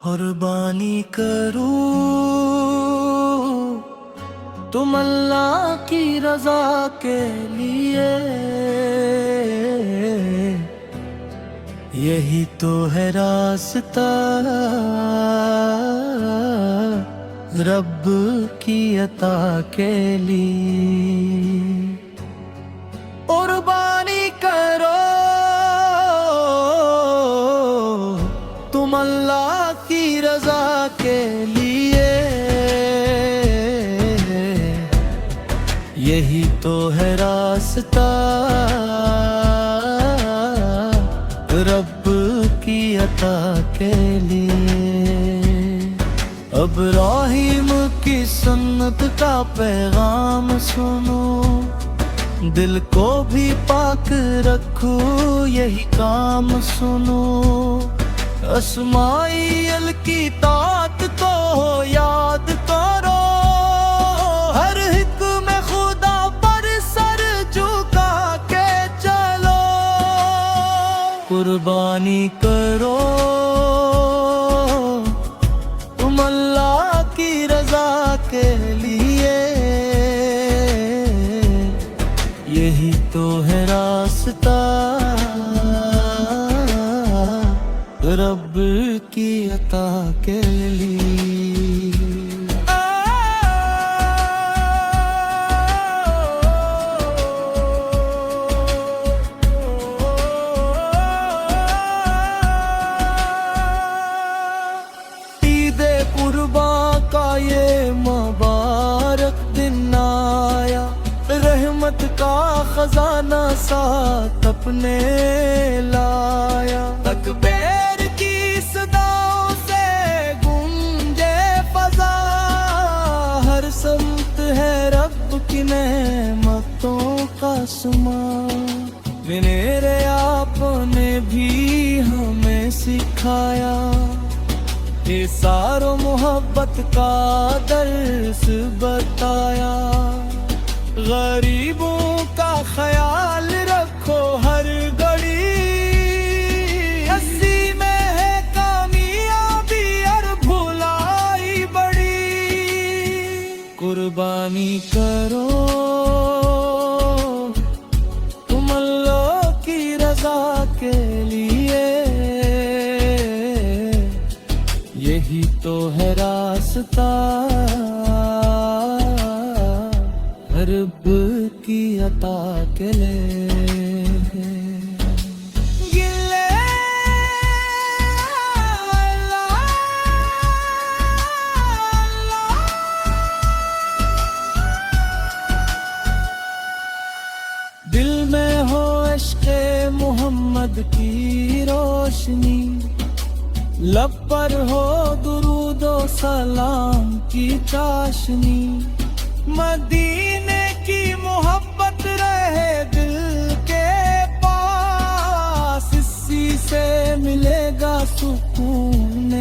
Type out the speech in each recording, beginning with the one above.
قربانی کروں تم اللہ کی رضا کے لیے، یہی تو ہے راستہ رب کی عطا کے لیے۔ قربانی کرو تم اللہ کی رضا کے لیے، یہی تو ہے راستہ رب کی عطا کے لیے۔ ابراہیم کی سنت کا پیغام سنو، دل کو بھی پاک رکھو یہی کام سنو، اسماعیل کی طاعت کو یاد کرو، ہر حکم خدا پر سر جھکا کے چلو۔ قربانی کرو تم اللہ کی رضا کے لیے، یہی تو ہے راستہ رب کی عطا کے لیے۔ عید قرباں کا یہ مبارک دن آیا، رحمت کا خزانہ ساتھ اپنے لایا، تکبیر کی صداؤں سے گونجے فضا، ہر سمت ہے رب کی نعمتوں کا سماں، میرے آپ نے بھی ہمیں سکھایا، ایثار و محبت کا درس بتایا، غریبوں کا خیال رکھو ہر گھڑی، اسی میں ہے کامیابی اور بھلائی بڑی۔ قربانی کرو تم اللہ کی رضا کے لیے، یہی تو ہے راستہ رب کی عطا کے لیے۔ دل میں ہو عشق محمد کی روشنی، لب پر ہو درود و سلام کی چاشنی، مدینے کی محبت رہے دل کے پاس، اسی سے ملے گا سکون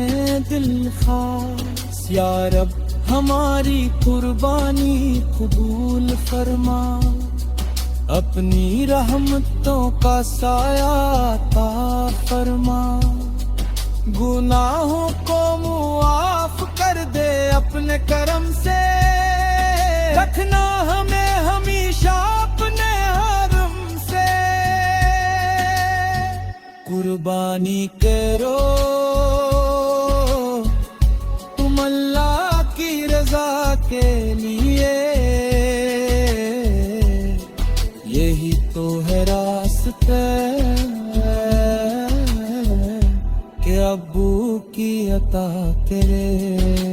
دل خاص، یا رب ہماری قربانی قبول فرما، اپنی رحمتوں کا سایہ عطا فرما، گناہوں کو معاف کر دے اپنے کرم سے، رکھنا ہمیں ہمیشہ اپنے حرم سے۔ قربانی کرو تم اللہ کی رضا کے لیے، یہی تو ہے راستہ کہ ابو کی عطا کرے۔